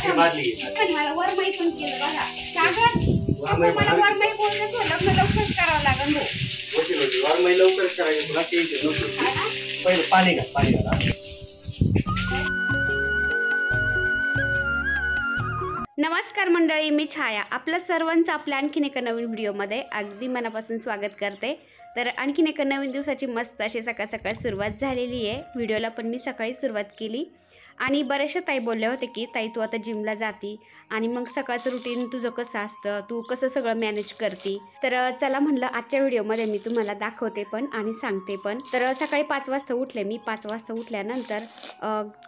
पण मला वरमाई पण केलं बघा सागर मला वरमाई बोलले तो लग्न लवकरच करावं लागेल हो वरमाई लवकरच करायचं तुला टेन्शन पहिले पाणी घाल नमस्कार मंडळी, मी छाया आपल्या सर्वांचं आपल्या आणखीन एका नवीन व्हिडिओमध्ये अगदी मनापासून स्वागत करते। तर आणखीन एका नवीन दिवसाची मस्त अशी सकाळ सकाळ सुरुवात झालेली आहे। व्हिडिओला पण मी सकाळी सुरुवात केली आणि बरेचशा ताई बोलले होते की ताई तू आता जिमला जाती आणि मग सकाळचं रुटीन तुझं कसं असतं, तू कसं सगळं मॅनेज करती। तर चला म्हणलं आजच्या व्हिडिओमध्ये मी तुम्हाला दाखवते पण आणि सांगते पण। तर सकाळी 5 वाजता उठले मी। 5 वाजता उठल्यानंतर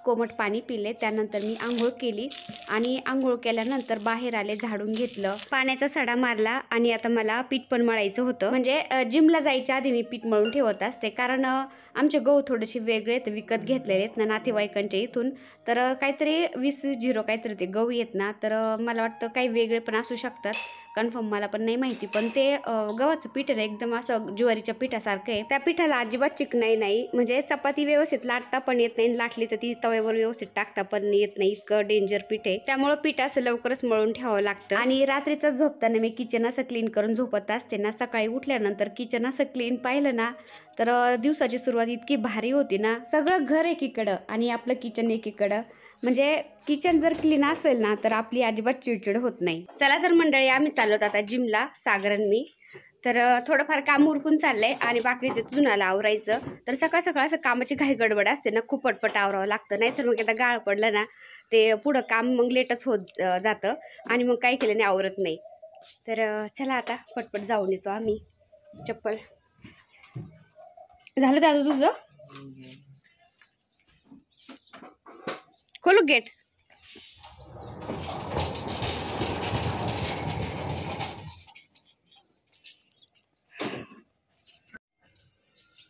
कोमट पाणी पिले, त्यानंतर मी आंघोळ केली आणि आंघोळ केल्यानंतर बाहेर आले, झाडून घेतलं, पाण्याचा सडा मारला आणि आता मला पीठ पण मळायचं होतं। म्हणजे जिमला जायच्या आधी मी पीठ मळून ठेवत असते, कारण आमचे गहू थोडेसे वेगळे आहेत, विकत घेतलेले आहेत ना नातेवाईकांच्या इथून। तर काहीतरी 20-20 काहीतरी ते गहू येत ना, तर मला वाटतं काही वेगळे पण असू शकतात, कन्फर्म मला पण नाही माहिती। पण ते गव्हाचं पीठ आहे एकदम असं ज्वारीच्या पिठासारखं आहे। त्या पिठाला अजिबात चिकनाई नाही, म्हणजे चपाती व्यवस्थित लाटता पण येत नाही, लाटली तर ती तव्यावर व्यवस्थित टाकता पण येत नाही, इतकं डेंजर पीठ आहे। त्यामुळे पीठ असं लवकरच मळून ठेवावं लागतं। आणि रात्रीचं झोपताना मी किचन असं क्लीन करून झोपत असते ना, सकाळी उठल्यानंतर किचन असं क्लीन पाहिलं ना तर दिवसाची सुरुवात इतकी भारी होती ना। सगळं घर एकीकडं आणि आपलं किचन एकीकडं, म्हणजे किचन जर क्लीन असेल ना तर आपली अजिबात चिडचिड होत नाही। चला तर मंडळी, आम्ही चाललो आता जिमला, सागर मी। तर थोडंफार काम उरकून चाललंय आणि बाकीचे धुण्याला आवरायचं। तर सकाळ सकाळ असं कामाची घाई गडबड असते ना, खूप पटपट आवरावं लागतं, नाहीतर मग एकदा गाळ पडलं ना ते पुढं काम मग लेटच होत जातं आणि मग काही केलं नाही, आवरत नाही। तर चला आता पटपट जाऊन येतो आम्ही। चप्पल झालं दादू तुझं? खोलू गेट?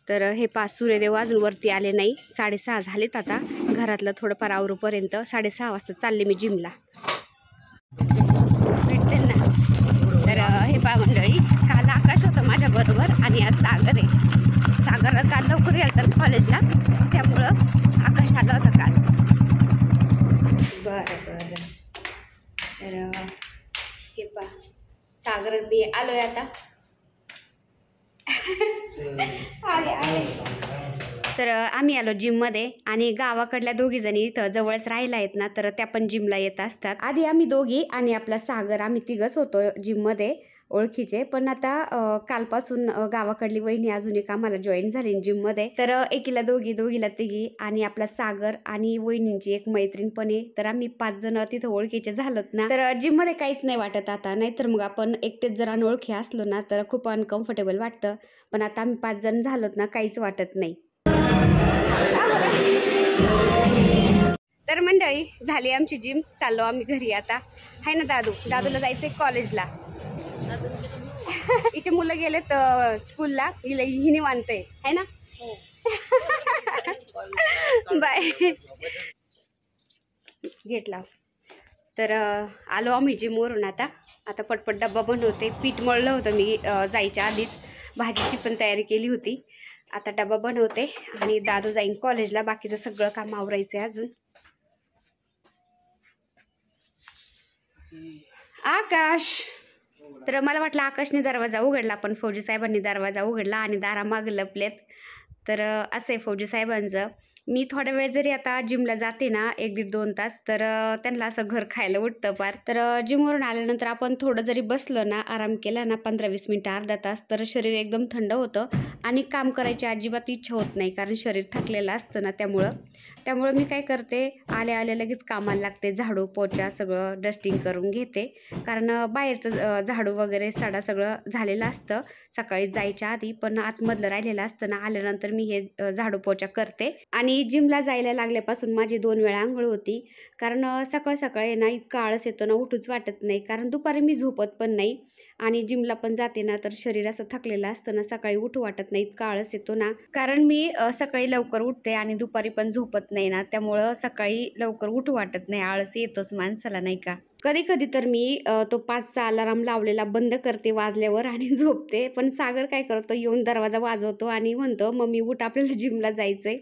तर हे 5 सूर्यदेव अजून वरती आले नाही, 6:30 झालेत आता। घरातलं थोडंफार आवरूपर्यंत 6:30 वाजता चालले मी जिमला, भेटते ना। तर हे पा मंडळी, काल आकाश होतं माझ्या बरोबर आणि आज सागर आहे। सागर काल लवकर गेला तर कॉलेजला, त्यामुळं आकाश आला होता काल। बरं बरं, तर हे पा सागर मी आलोय आता। तर आम्ही आलो जिममध्ये आणि गावाकडल्या दोघी जणी इथं जवळच राहिला आहेत ना, तर त्या पण जिमला येत असतात। आधी आम्ही दोघी आणि आपला सागर, आम्ही तिघच होतो जिममध्ये ओळखीचे, पण आता कालपासून गावाकडली वहिनी अजून एक आम्हाला जॉईन झाली जिममध्ये। तर एकीला दोघी, दोघीला तिघी आणि आपला सागर आणि वहिनींची एक मैत्रीण पण आहे। तर आम्ही 5 जण तिथं ओळखीचे झालोत ना, तर जिममध्ये काहीच नाही वाटत आता, नाहीतर मग आपण एकटेच जर अनोळखी असलो ना तर खूप अनकम्फर्टेबल वाटतं, पण आता आम्ही 5 जण झालोत ना, काहीच वाटत नाही। तर मंडळी, झाली आमची जिम, चाललो आम्ही घरी आता, आहे ना दादू? दादूला जायचंय कॉलेजला। हिचे मुलं गेलेत स्कूलला, ही निवांत आहे ना? बाय, गेट लाव। तर आलो आम्ही जिमवरून आता पटपट डब्बा बनवते। पीठ मळलं होतं मी जायच्या आधीच, भाजीची पण तयारी केली होती। आता डब्बा बनवते आणि दादू जाईन कॉलेजला, बाकीचं सगळं काम आवरायचंय अजून। आकाश, तर मला वाटलं आकाशने दरवाजा उघडला, पण फौजी साहेबांनी दरवाजा उघडला आणि दारामाग लपलेत। तर असं आहे फौजी साहेबांचं। मी थोडा वेळ जरी आता जिमला जाते ना, 1-1.5-2 तास, तर त्यांना असं घर खायला उठतं पार। तर जिमवरून आल्यानंतर आपण थोडं जरी बसलो ना, आराम केला ना 15-20 मिनिटं, अर्धा तास, तर शरीर एकदम थंड होतं आणि काम करायची अजिबात इच्छा होत नाही, कारण शरीर थकलेलं असतं ना। त्यामुळं मी काय करते, आल्या आल्या लगेच कामाला लागते, झाडू पोछा सगळं डस्टिंग करून घेते, कारण बाहेरचं झाडू वगैरे सडा सगळं झालेलं असतं सकाळी जायच्या आधी, पण आतमधलं राहिलेलं असतं ना, आल्यानंतर मी हे झाडू पोछा करते। आणि जिमला जायला लागल्यापासून माझी 2 वेळा आंघोळ होती, कारण सकाळ सकाळी ना इतका आळस येतो ना, उठूच वाटत नाही, कारण दुपारी मी झोपत पण नाही आणि जिमला पण जाते ना, तर शरीर असं थकलेलं असतं ना, सकाळी उठू वाटत नाही, इतका आळस येतो ना, कारण मी सकाळी लवकर उठते आणि दुपारी पण झोपत नाही ना, त्यामुळं सकाळी लवकर उठू वाटत नाही, आळस येतोच माणसाला, नाही का? कधी कधी तर मी तो 5चा अलार्म लावलेला बंद करते वाजल्यावर आणि झोपते, पण सागर काय करतो, येऊन दरवाजा वाजवतो आणि म्हणतो मम्मी उठ, आपल्याला जिमला जायचंय।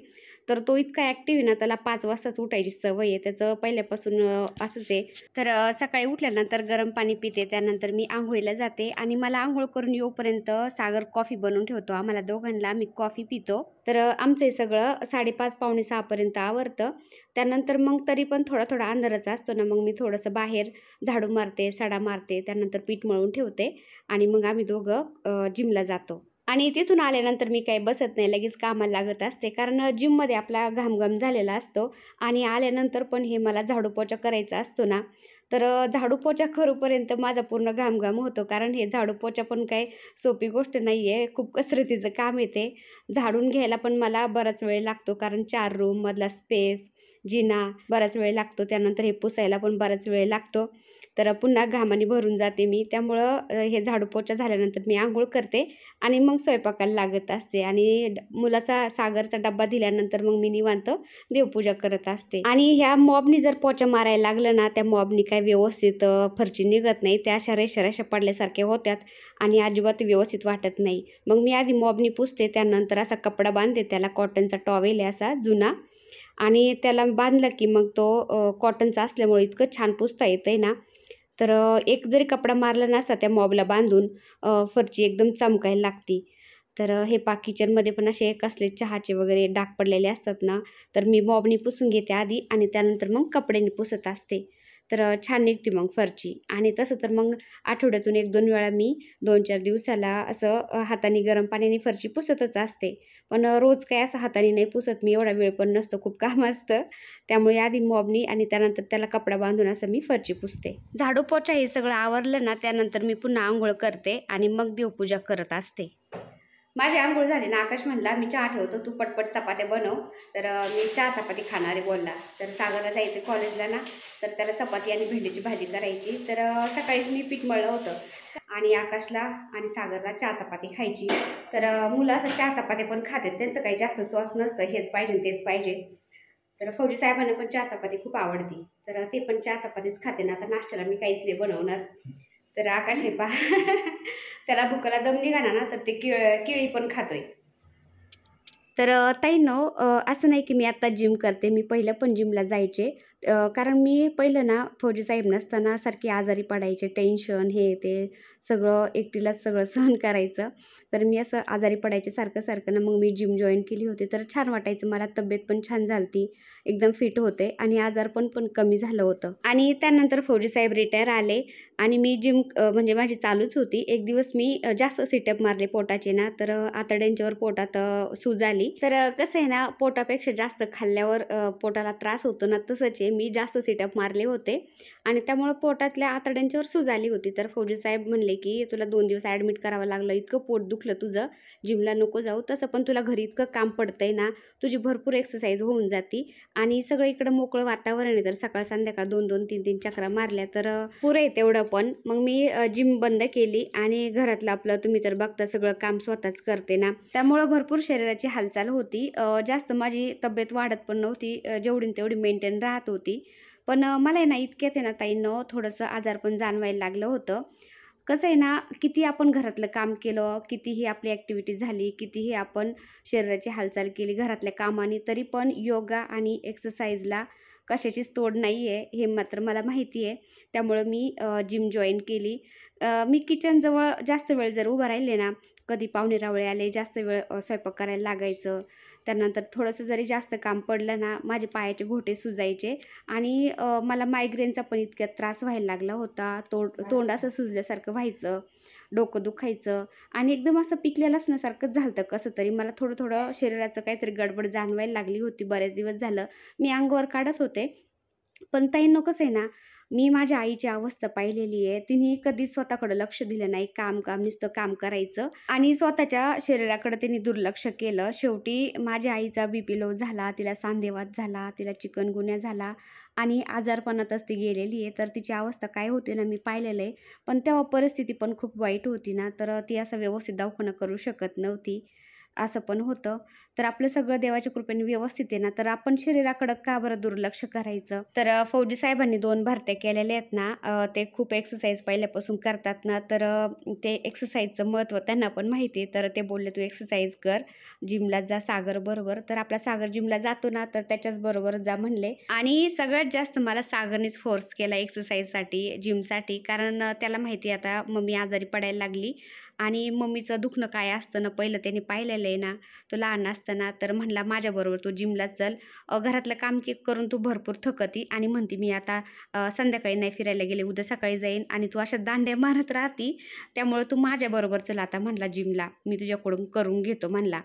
तर तो इतका ॲक्टिव्ह आहे ना, त्याला 5 वाजताच उठायची सवय आहे. त्याचं पहिल्यापासून असंच आहे. तर सकाळी उठल्यानंतर गरम पाणी पिते. त्यानंतर मी अंघोळीला जाते आणि मला अंघोळ करून येऊपर्यंत सागर कॉफी बनवून ठेवतो. आम्हाला दोघांना आम्ही कॉफी पितो. तर आमचं हे सगळं 5:30 पावणे 6 पर्यंत आवरतं. त्यानंतर मग तरी पण थोडा अंधारच असतो ना, मग मी थोडंसं बाहेर झाडू मारते, सडा मारते, त्यानंतर पीठ मळून ठेवते आणि मग आम्ही दोघं जिमला जातो. आणि तिथून आल्यानंतर मी काही बसत नाही, लगेच कामाला लागत असते. कारण जिममध्ये आपला घामघाम झालेला असतो आणि आल्यानंतर पण हे मला झाडू पोछा करायचा असतो ना, तर झाडू पोछा करूपर्यंत माझा पूर्ण घामघाम होतो. कारण हे झाडू पोछा पण काही सोपी गोष्ट नाही आहे, खूप कसरतीचं काम आहे ते. झाडून घ्यायला पण मला बराच वेळ लागतो, कारण 4 रूममधला स्पेस, जिना बराच वेळ लागतो. त्यानंतर हे पुसायला पण बराच वेळ लागतो. तर पुन्हा घामाने भरून जाते मी. त्यामुळं हे झाडू पोछा झाल्यानंतर मी अंघोळ करते आणि मग स्वयंपाकाला लागत असते आणि मुलाचा सागरचा डब्बा दिल्यानंतर मग मी निवांत देवपूजा करत असते. आणि ह्या मॉबनी जर पोछा मारायला लागलं ना, त्या मॉबनी काय व्यवस्थित फरची निघत नाही. त्या अशा रेषा पडल्यासारख्या होत्यात आणि अजिबात व्यवस्थित वाटत नाही. मग मी आधी मॉबनी पुसते, त्यानंतर असा कपडा बांधते, त्याला कॉटनचा टॉवेल आहे असा जुना, आणि त्याला बांधला की मग तो कॉटनचा असल्यामुळे इतकं छान पुसता येतंय ना. तर एक जरी कपडा मारला नसता त्या मॉबला बांधून, फरची एकदम चमकायला लागती. तर हे किचनमध्ये पण असे कसले चहाचे वगैरे डाग पडलेले असतात ना, तर मी मॉबनी पुसून घेते आधी आणि त्यानंतर मग कपड्याने पुसत असते. तर छान निघते मग फरची. आणि तसं तर मग आठवड्यातून 1-2 वेळा मी 2-4 दिवसाला असं हाताने गरम पाण्याने फरची पुसतच असते. पण रोज काय असं हाताने नाही पुसत मी, एवढा वेळ पण नसतो, खूप काम असतं. त्यामुळे आधी मॉबनी आणि त्यानंतर त्याला कपडा बांधून असं मी फरची पुसते. झाडू पोछा हे सगळं आवरलं ना, त्यानंतर मी पुन्हा अंघोळ करते आणि मग देवपूजा करत असते. माझी अंघोळ झाली ना, आकाश म्हणला मी चहा ठेवतो, तू पटपट चपात्या बनव. तर मी चहा चपाती खाणार आहे बोलला. तर सागरला जायचं कॉलेजला ना, तर त्याला चपाती आणि भेंडीची भाजी करायची. तर सकाळीच मी पीठ मळलं होतं आणि आकाशला आणि सागरला चहा चपाती खायची. तर मुलं असं चहा चपात्या पण खातात, त्यांचं काही जास्त चॉस नसतं, हेच पाहिजे तेच पाहिजे. तर फौजी साहेबांना पण चहा चपाती खूप आवडती, तर ते पण चहा चपातीच खाते ना. आता नाश्त्याला मी काहीच नाही बनवणार. तर आकाश हे पहा त्याला भुकाला दम निघाला ना, तर ते केळी पण खातोय. तर ताईंनो, असं नाही की मी आत्ता जिम करते, मी पहिलं पण जिमला जायचे. कारण मी पहिलं ना फौजी साहेब नसताना सारखी आजारी पडायचे, टेन्शन हे ते सगळं एकटीलाच सगळं सहन करायचं. तर मी असं आजारी पडायचे सारखं ना, मग मी जिम जॉईन केली होती. तर छान वाटायचं मला, तब्येत पण छान झालती, एकदम फिट होते आणि आजारपण पण कमी झालं होतं. आणि त्यानंतर फौजी साहेब रिटायर आले आणि मी जिम म्हणजे माझी चालूच होती. एक दिवस मी जास्त सिटअप मारले पोटाचे ना, तर आतड्यांच्यावर पोटात सूज आली. तर कसं आहे ना, पोटापेक्षा जास्त खाल्ल्यावर पोटाला त्रास होतो ना, तसंच आहे, मी जास्त सिटअप मारले होते आणि त्यामुळं पोटातल्या आतड्यांच्यावर सूज आली होती. तर फौजी साहेब म्हणले की तुला 2 दिवस ॲडमिट करावं लागलं, इतकं पोट दुखलं तुझं, जिमला नको जाऊ. तसं पण तुला घरी इतकं काम पडतंय ना, तुझी भरपूर एक्सरसाइज होऊन जाती आणि सगळं इकडं मोकळं वातावरण आहे, तर सकाळ संध्याकाळ 2-2, 3-3 चकरा मारल्या तर पुरं आहे तेवढं पण. मग मी जिम बंद केली आणि घरातलं आपलं तुम्ही तर बघता सगळं काम स्वतःच करते ना, त्यामुळं भरपूर शरीराची हालचाल होती. जास्त माझी तब्येत वाढत पण नव्हती, जेवढी तेवढी मेंटेन राहत होती. पण मला आहे ना, इतक्यात आहे ना ताईंनो, थोडंसं आजारपण जाणवायला लागलं होतं. कसं आहे ना, किती आपण घरातलं काम केलं, कितीही आपली ॲक्टिव्हिटी झाली, कितीही आपण शरीराची हालचाल केली घरातल्या कामाने, तरी पण योगा आणि एक्सरसाइजला कशाचीच तोड नाही आहे, हे मात्र मला माहिती आहे. त्यामुळं मी जिम जॉईन केली. मी किचनजवळ जास्त वेळ जर उभं राहिले ना, कधी पाहुणे-रावळे आले, जास्त वेळ स्वयंपाक करायला लागायचं. त्यानंतर थोडंसं जरी जास्त काम पडलं ना, माझे पायाचे घोटे सुजायचे आणि मला मायग्रेनचा पण इतक्यात त्रास व्हायला लागला होता. तोंड असं सुजल्यासारखं व्हायचं, डोकं दुखायचं आणि एकदम असं पिकलेलं असण्यासारखंच झालं होतं कसं तरी. मला थोडं शरीराचं काहीतरी गडबड जाणवायला लागली होती, बरेच दिवस झालं. मी अंगावर काढत होते. पण ताईंनो, कसं आहे ना, मी माझ्या आईची अवस्था पाहिलेली आहे. तिने कधीच स्वतःकडे लक्ष दिलं नाही. काम नुसतं काम करायचं आणि स्वतःच्या शरीराकडे तिने दुर्लक्ष केलं. शेवटी माझ्या आईचा बीपी लो झाला, तिला सांधेवात झाला, तिला चिकनगुन्या झाला आणि आजारपणातच ती गेलेली आहे. तर तिची अवस्था काय होती ना, मी पाहिलेलं आहे. पण तेव्हा परिस्थिती पण खूप वाईट होती ना, तर ती असं व्यवस्थित दवाखाना करू शकत नव्हती. असं पण होतं. तर आपलं सगळं देवाच्या कृपेने व्यवस्थित आहे ना, तर आपण शरीराकडं का बरं दुर्लक्ष करायचं? तर फौजी साहेबांनी 2 भरत्या केलेल्या आहेत ना, ते खूप एक्सरसाइज पहिल्यापासून करतात ना, तर ते एक्सरसाइजचं महत्त्व त्यांना पण माहिती आहे. तर ते बोलले, "तू एक्सरसाइज कर, जिमला जा सागरबरोबर." तर आपला सागर जिमला जातो ना, तर त्याच्याचबरोबर जा म्हणले. आणि सगळ्यात जास्त मला सागरनेच फोर्स केला एक्सरसाइजसाठी, जिमसाठी. कारण त्याला माहिती आहे आता मम्मी आजारी पडायला लागली आणि मम्मीचं दुखणं काय असतं ना, पहिलं त्याने पाहिलेलं आहे ना. तो लहान असताना तर म्हणला, "माझ्याबरोबर तू जिमला चल. घरातलं काम करून तू भरपूर थकती आणि म्हणते मी आता संध्याकाळी नाही फिरायला गेले, उद्या सकाळी जाईन आणि तू अशा दांड्या मारत राहती. त्यामुळे तू माझ्याबरोबर चल आता," म्हणला, "जिमला. मी तुझ्याकडून करून घेतो," म्हणला.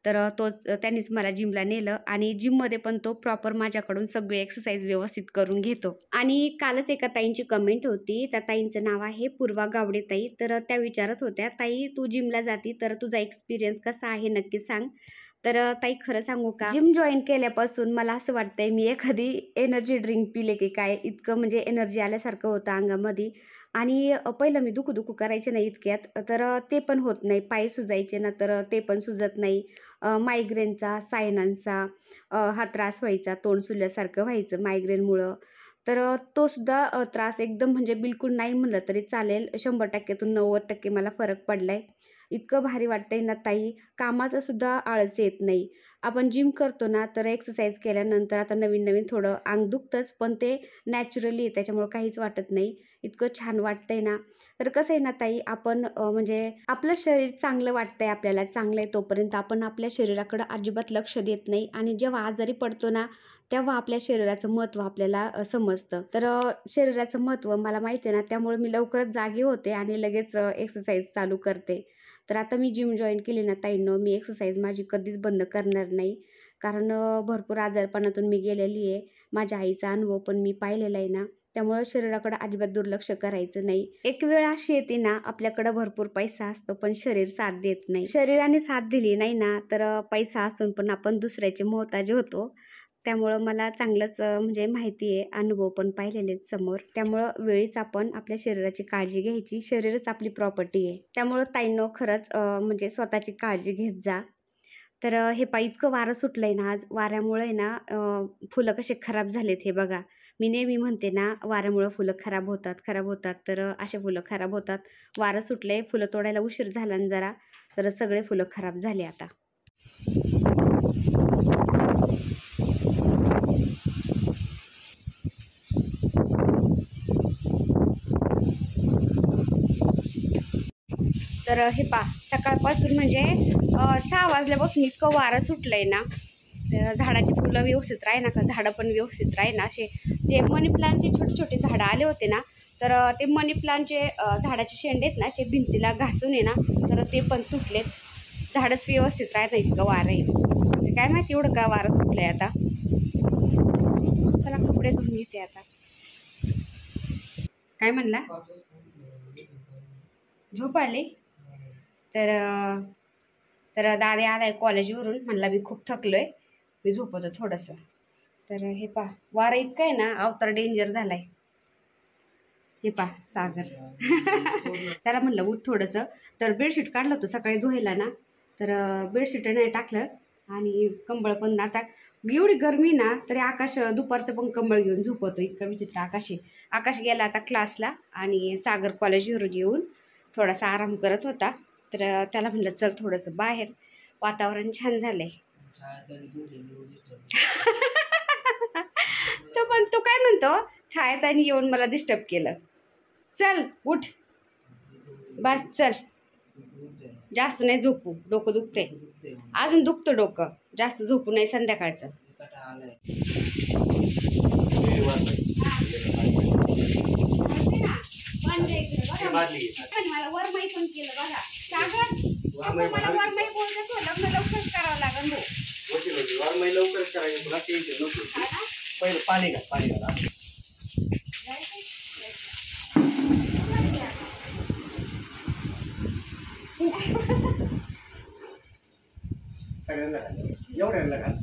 तर त्यांनीच मला जिमला नेलं आणि जिममध्ये पण तो प्रॉपर माझ्याकडून सगळी एक्सरसाइज व्यवस्थित करून घेतो. आणि कालच एका ताईंची कमेंट होती. त्या ताईंचं नाव आहे पूर्वा गावडे ताई. तर त्या विचारत होत्या, "ताई तू जिमला जाती तर तुझा एक्सपिरियन्स कसा आहे नक्की सांग." तर ताई खरं सांगू का, जिम जॉइन केल्यापासून मला असं वाटतंय मी एखादी एनर्जी ड्रिंक पिले की काय, इतकं म्हणजे एनर्जी आल्यासारखं होतं अंगामध्ये. आणि पहिलं मी दुखू करायचे नाही इतक्यात, तर ते पण होत नाही. पाय सुजायचे ना, तर ते पण सुजत नाही. मायग्रेनचा, सायनांचा हा त्रास व्हायचा, तोंड सुजल्यासारखं व्हायचं मायग्रेनमुळं. तर तो सुद्धा त्रास एकदम म्हणजे बिलकुल नाही म्हणलं तरी चालेल, 100%तून 90% मला फरक पडलाय. इतकं भारी वाटतंय ना ताई, कामाचा सुद्धा आळस येत नाही. आपण जिम करतो ना, तर एक्सरसाइज केल्यानंतर आता नवीन-नवीन थोडं अंग दुखतंच, पण ते नॅचरली आहे त्याच्यामुळं काहीच वाटत नाही. इतकं छान वाटतंय ना. तर कसं आहे ना ताई, आपण म्हणजे आपलं शरीर चांगलं वाटतंय आपल्याला, चांगलं आहे तोपर्यंत आपण आपल्या शरीराकडं अजिबात लक्ष देत नाही आणि जेव्हा आजारी पडतो ना, तेव्हा आपल्या शरीराचं महत्त्व आपल्याला समजतं. तर शरीराचं महत्त्व मला माहिती आहे ना, त्यामुळे मी लवकरच जागी होते आणि लगेच एक्सरसाइज चालू करते. तर आता मी जिम जॉइन केली ना ताईंनो, मी एक्सरसाइज माझी कधीच बंद करणार नाही. कारण भरपूर आजारपणातून मी गेलेली आहे. माझ्या आईचा अनुभव पण मी पाहिलेला आहे ना, त्यामुळं शरीराकडे अजिबात दुर्लक्ष करायचं नाही. एक वेळ अशी येते ना, आपल्याकडं भरपूर पैसा असतो, पण शरीर साथ देत नाही. शरीराने साथ दिली नाही ना, तर पैसा असून पण आपण दुसऱ्याचे मोहताज होतो. त्यामुळं मला चांगलंच म्हणजे माहिती आहे, अनुभव पण पाहिलेले आहेत समोर. त्यामुळं वेळीच आपण आपल्या शरीराची काळजी घ्यायची. शरीरच आपली प्रॉपर्टी आहे. त्यामुळं ताईंनो खरंच म्हणजे स्वतःची काळजी घेत जा. तर हे पहा इतकं वारं सुटलंय ना आज, वाऱ्यामुळे ना फुलं कसे खराब झालेत हे बघा. मी नेहमी म्हणते ना, वाऱ्यामुळं फुलं खराब होतात, खराब होतात. तर असे फुलं खराब होतात. वारं सुटलंय, फुलं तोडायला उशीर झाला ना जरा, तर सगळे फुलं खराब झाले आता. तर हे पहा सकाळपासून म्हणजे 6 वाजल्यापासून इतकं वारं सुटलंय ना, तर झाडाची फुलं व्यवस्थित राहीना का, झाडं पण व्यवस्थित राहीना. असे जे मनी प्लांटचे छोटे-छोटे झाडं आले होते ना, तर ते मनी प्लांटचे झाडाचे शेंडे आहेत ना, असे भिंतीला घासून आहे ना, तर ते पण तुटलेत. झाडच व्यवस्थित राहीना, इतकं वारं आहे. तर काय माहिती एवढं का वारं सुटलंय आता. चला कपडे धुवून घेते आता. काय म्हणला? झोप आली? तर दादा आलाय कॉलेजवरून, म्हणला मी खूप थकलोय, मी झोपवतो थोडंसं. तर हे पहा वारं इतकं आहे ना, अवतार डेंजर झालाय. हे पहा सागर त्याला म्हणलं उठ थोडंसं. तर बेडशीट काढलं होतं सकाळी धुवायला ना, तर बेडशीट नाही टाकलं आणि कंबळ पण आता एवढी गरमी ना, तरी आकाश दुपारचं पण कंबळ घेऊन झोपवतो. इतकं विचित्र आकाश आहे. आकाश गेला आता क्लासला आणि सागर कॉलेजवरून येऊन थोडासा आराम करत होता. तर त्याला म्हणलं चल थोडंसं बाहेर, वातावरण छान झालंय. तो काय म्हणतो, छायाताईने येऊन मला डिस्टर्ब केलं. चल उठ बस चल, जास्त नाही झोपू, डोकं दुखते अजून, दुखतं डोकं, जास्त झोपू नाही संध्याकाळचं. मला वरमाई पण केलं बघा सागर, मला वरमाई बोलतो, लग्न लवकरच करावं लागेल भाऊ. वरमाई लवकर करायचं, तुला टेन्शन नको. पहिलं पाणी घाल, पाणी घाला. सगळ्यांना घाल, एवढ्यांना घाल.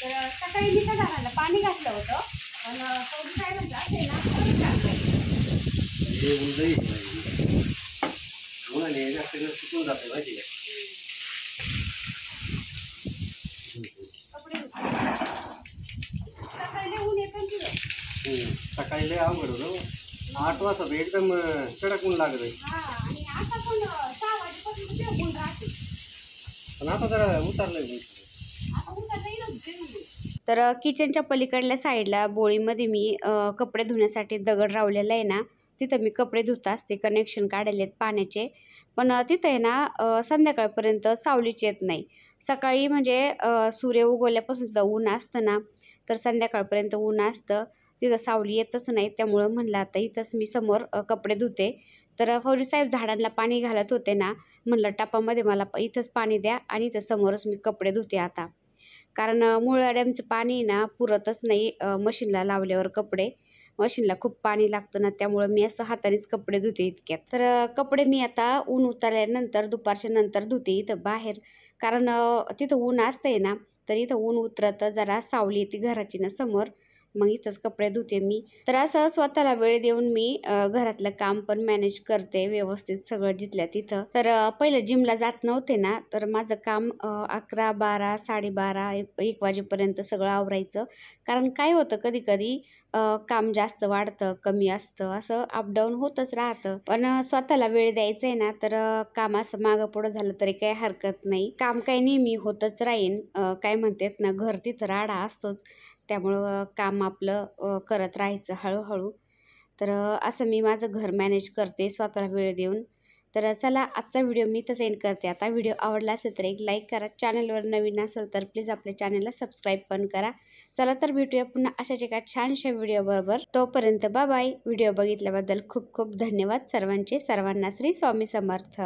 तर सकाळी मी त्या झाडाला पाणी घातलं होतं, पण काय म्हणतात ते ना लय उलई उन्हाने जास्त दिवस सुकून जाते माहिती आहे. सकाळी लय अवघड होतं. 8 वाजता तर एकदम कडक ऊन लागत आहे. पण आता जरा उतरलंय. तर किचनच्या पलीकडल्या साईडला बोळीमध्ये मी कपडे धुण्यासाठी दगड रावलेला आहे ना, तिथं मी कपडे धुत असते. कनेक्शन काढलेले आहेत पाण्याचे. पण तिथं आहे ना संध्याकाळपर्यंत सावलीच येत नाही. सकाळी म्हणजे सूर्य उगवल्यापासून सुद्धा ऊन असतं ना, तर संध्याकाळपर्यंत ऊन असतं. तिथं सावली येतच नाही. त्यामुळं म्हणलं आता इथंच मी समोर कपडे धुते. तर फौजीसाहेब झाडांना पाणी घालत होते ना, म्हणलं टपामध्ये मला इथंच पाणी द्या आणि इथं समोरच मी कपडे धुते आता. कारण मुळाड्यांचं पाणी ना पुरतच नाही मशीनला लावल्यावर कपडे. मशीनला खूप पाणी लागतं ना, त्यामुळं मी असं हातानेच कपडे धुते इतक्यात. तर कपडे मी आता ऊन उतरल्यानंतर दुपारच्या नंतर धुते इथं बाहेर. कारण तिथं ऊन असतंय ना, तर इथं ऊन उतरतं जरा सावली येते घराची ना समोर. मग इथंच कपडे धुते मी. तर असं स्वतःला वेळ देऊन मी घरातलं काम पण मॅनेज करते व्यवस्थित सगळं जिथल्या तिथं. तर पहिलं जिमला जात नव्हते ना, तर माझं काम 11, 12, 12:30, 1 वाजेपर्यंत सगळं आवरायचं. कारण काय होतं कधी-कधी काम जास्त वाढतं, कमी असतं, असं अपडाऊन होतच राहतं. पण स्वतःला वेळ द्यायचा आहे ना, तर काम असं मागं-पुढं झालं तरी काही हरकत नाही. काम काही नेहमी होतच राहीन. काय म्हणतात ना, घर तिथं राडा असतोच. त्यामुळं काम आपलं करत राहायचं हळूहळू. तर असं मी माझं घर मॅनेज करते स्वतःला वेळ देऊन. तर चला आजचा व्हिडिओ मी इथंच एंड करते. आता व्हिडिओ आवडला असेल तर एक लाईक करा. चॅनलवर नवीन असेल तर प्लीज आपल्या चॅनलला सबस्क्राईब पण करा. चला तर भेटूया पुन्हा अशाच एका छानशा व्हिडिओबरोबर. तोपर्यंत बाय बाय. व्हिडिओ बघितल्याबद्दल खूप खूप धन्यवाद सर्वांचे. सर्वांना श्री स्वामी समर्थ.